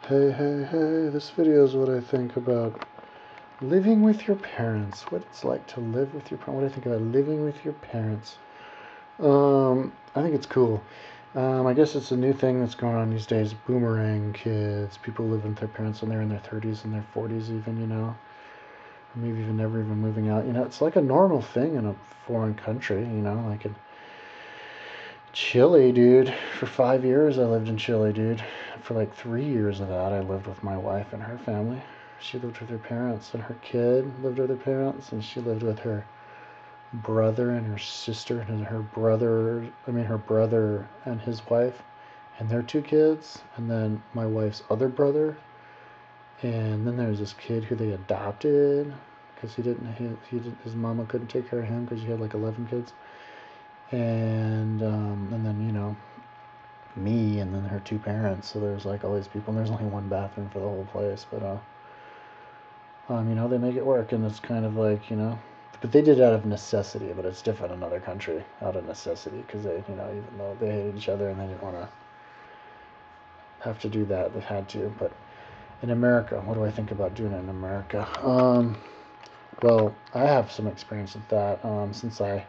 Hey, hey, hey, this video is what I think about living with your parents. What it's like to live with your parents. What I think about living with your parents. I think it's cool. I guess it's a new thing that's going on these days. Boomerang kids, people living with their parents when they're in their 30s and their 40s even, or maybe even never even moving out. It's like a normal thing in a foreign country, like in Chile, dude. For 5 years I lived in Chile, dude. For like 3 years of that I lived with my wife and her family. She lived with her parents, and her kid lived with her parents, and she lived with her brother and her sister and her brother and his wife and their two kids, and then my wife's other brother, and then there's this kid who they adopted because his mama couldn't take care of him because he had like 11 kids, and then me, and then her two parents. So there's like all these people, and there's only one bathroom for the whole place, but they make it work, and it's kind of like, but they did it out of necessity. But it's different in another country, out of necessity, because they, even though they hated each other and they didn't want to have to do that, they had to. But in America, what do I think about doing it in America? Well, I have some experience with that. Since I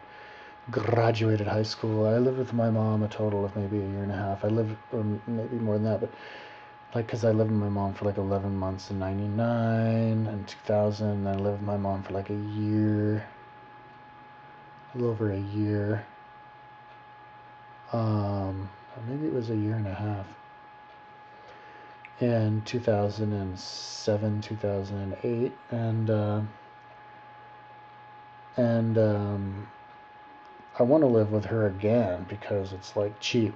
graduated high school, I lived with my mom a total of maybe a year and a half. I lived, or maybe more than that, but because I lived with my mom for like 11 months in 99 and 2000, and I lived with my mom for like a year, a little over a year, or maybe it was a year and a half, in 2007, 2008, and I want to live with her again because it's like cheap,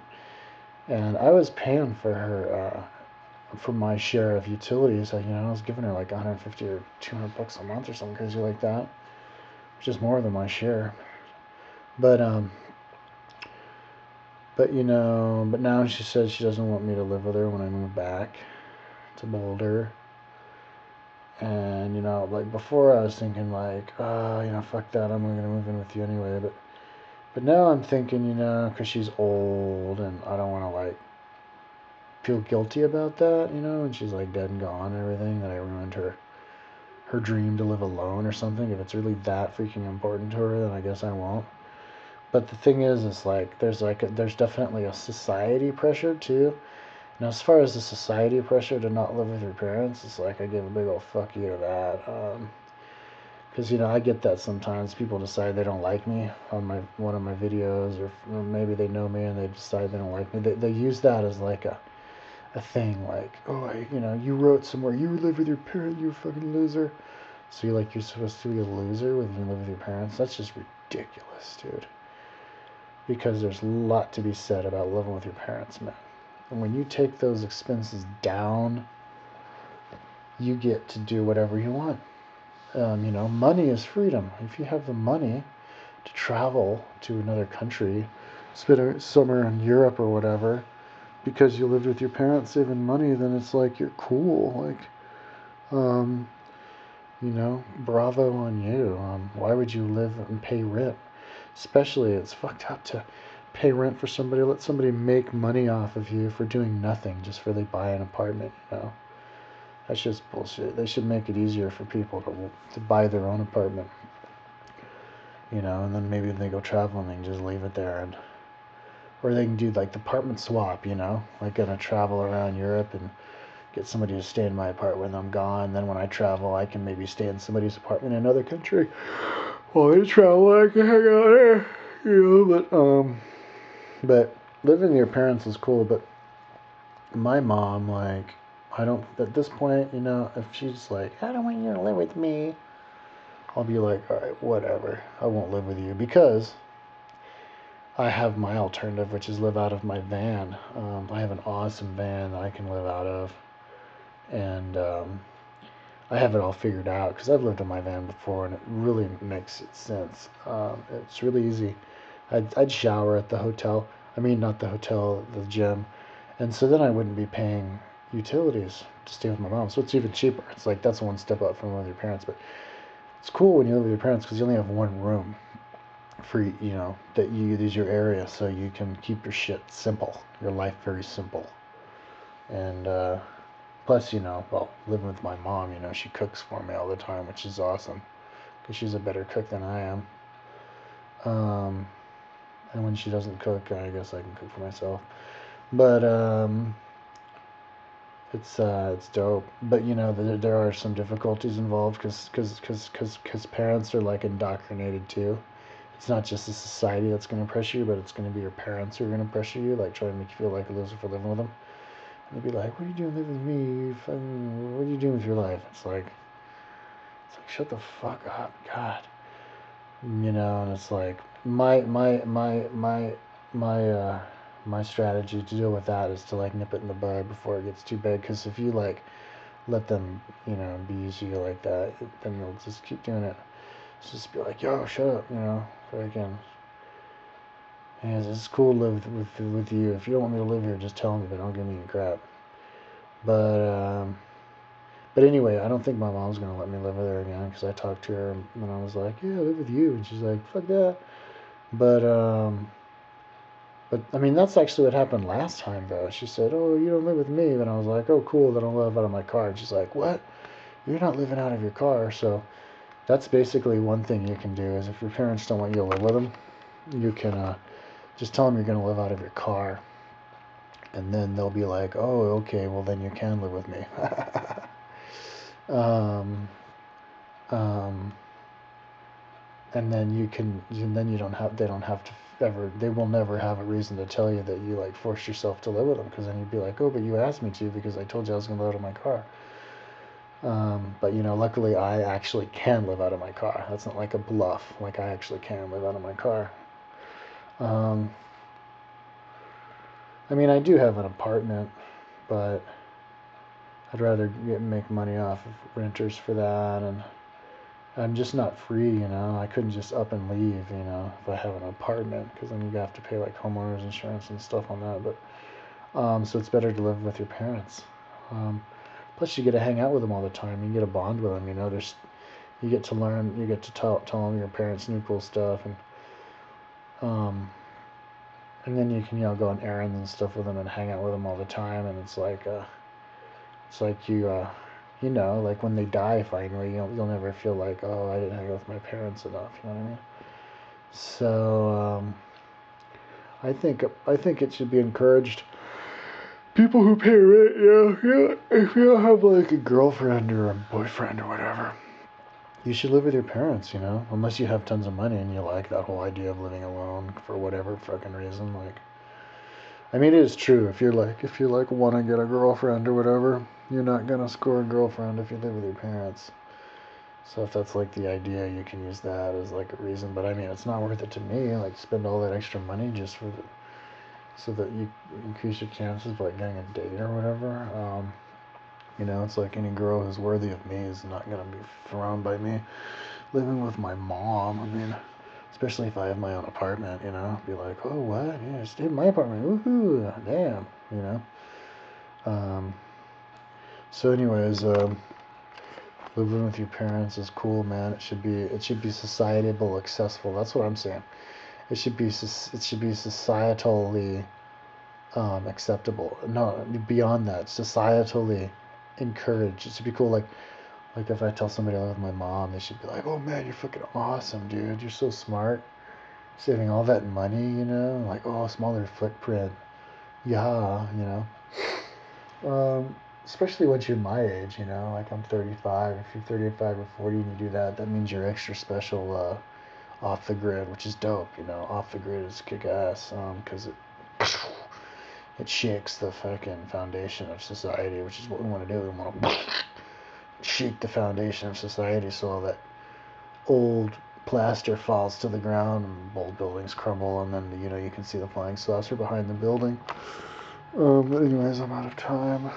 and I was paying for her, for my share of utilities. I was giving her like 150 or 200 bucks a month or something crazy like that, which is more than my share. But now she says she doesn't want me to live with her when I move back to Boulder. And like before, I was thinking like, fuck that, I'm gonna move in with you anyway. But now I'm thinking, because she's old, and I don't want to like feel guilty about that, and she's like dead and gone and everything, that I ruined her dream to live alone or something. If it's really that freaking important to her, then I guess I won't. But the thing is like there's definitely a society pressure too. Now, as far as the society pressure to not live with your parents, it's like I give a big old fuck you to that. Because I get that sometimes people decide they don't like me on one of my videos, or maybe they know me and they decide they don't like me. They use that as like a thing, like, oh, you wrote somewhere you live with your parents, you fucking loser. So you're supposed to be a loser when you live with your parents? That's just ridiculous, dude. Because there's a lot to be said about living with your parents, man. And when you take those expenses down, you get to do whatever you want. Money is freedom. If you have the money to travel to another country, spend a summer in Europe or whatever, because you lived with your parents saving money, then it's like you're cool. Like, bravo on you. Why would you live and pay rent? Especially, it's fucked up to pay rent for somebody, let somebody make money off of you for doing nothing just for they buy an apartment, That's just bullshit. They should make it easier for people to buy their own apartment, and then maybe if they go traveling, they can just leave it there, or they can do like the apartment swap, like gonna travel around Europe and get somebody to stay in my apartment when I'm gone. Then when I travel, I can maybe stay in somebody's apartment in another country. While they travel, I can hang out there, But living with your parents is cool. But my mom, like, I don't, at this point, if she's like, I don't want you to live with me, I'll be like, all right, whatever. I won't live with you, because I have my alternative, which is live out of my van. I have an awesome van that I can live out of. And I have it all figured out because I've lived in my van before, and it really makes sense. It's really easy. I'd shower at the hotel. I mean, not the hotel, the gym. And so then I wouldn't be paying utilities to stay with my mom. So it's even cheaper. It's like that's one step up from living with your parents. But it's cool when you live with your parents because you only have one room for, that you use your area, so you can keep your shit simple, your life very simple. And Plus, well, living with my mom, she cooks for me all the time, which is awesome because she's a better cook than I am. Um, and when she doesn't cook, I guess I can cook for myself. But it's dope. But there are some difficulties involved because parents are like indoctrinated too. It's not just the society that's going to pressure you, but it's going to be your parents who are going to pressure you, like try to make you feel like a loser for living with them. And they'd be like, "What are you doing living with me? What are you doing with your life?" It's like shut the fuck up, God. And it's like my strategy to deal with that is to like nip it in the bud before it gets too big. Because if you like let them, abuse you like that, then they'll just keep doing it. Just be like, yo, shut up, freaking. Yeah, it's cool to live with you. If you don't want me to live here, just tell me, but don't give me any crap. But but anyway, I don't think my mom's gonna let me live with her again because I talked to her when I was like, yeah, I live with you, and she's like, fuck that. But I mean, that's actually what happened last time though. She said, oh, you don't live with me, and I was like, oh, cool, then I'll live out of my car. And she's like, what? You're not living out of your car. So that's basically one thing you can do is if your parents don't want you to live with them, you can just tell them you're gonna live out of your car, and then they'll be like, oh, okay, well then you can live with me. um, um, and then you don't have they don't have to ever they will never have a reason to tell you that you like forced yourself to live with them because then you'd be like, oh, but you asked me to because I told you I was going to live out of my car. But luckily I actually can live out of my car. That's not like a bluff. Like I actually can live out of my car. um, I mean, I do have an apartment, but I'd rather make money off of renters for that, and I'm just not free. I couldn't just up and leave, if I have an apartment, because then you have to pay like homeowners insurance and stuff on that. But so it's better to live with your parents. Plus, you get to hang out with them all the time. You get a bond with them. You get to learn. You get to tell them your parents new cool stuff, um, and then you can go on errands and stuff with them and hang out with them all the time. And it's like like when they die finally, you'll never feel like, oh, I didn't hang out with my parents enough. You know what I mean? So I think it should be encouraged. People who pay rent, if you don't have like a girlfriend or a boyfriend or whatever, you should live with your parents. Unless you have tons of money and you like that whole idea of living alone for whatever fucking reason. Like, I mean, it is true. If you want to get a girlfriend or whatever, you're not gonna score a girlfriend if you live with your parents. So if that's like the idea, you can use that as like a reason. But I mean, it's not worth it to me. Like spend all that extra money just so that you increase your chances of like getting a date or whatever. It's like any girl who's worthy of me is not gonna be thrown by me living with my mom. I mean, especially if I have my own apartment. Be like, oh, what? Yeah, stay in my apartment. Woohoo! Damn. Um, so, anyways, living with your parents is cool, man. It should be societally accessible. That's what I'm saying. It should be societally acceptable. No, beyond that, societally encouraged. It should be cool. Like if I tell somebody I live with my mom, they should be like, "Oh man, you're fucking awesome, dude. You're so smart, saving all that money. Like, oh, smaller footprint. Yeah. Especially once you're my age. Like I'm 35. If you're 35 or 40 and you do that, that means you're extra special off the grid, which is dope. Off the grid is kick ass because it shakes the fucking foundation of society, which is what we want to do. We want to shake the foundation of society so all that old plaster falls to the ground and old buildings crumble, and then you can see the flying saucer behind the building. But anyways, I'm out of time.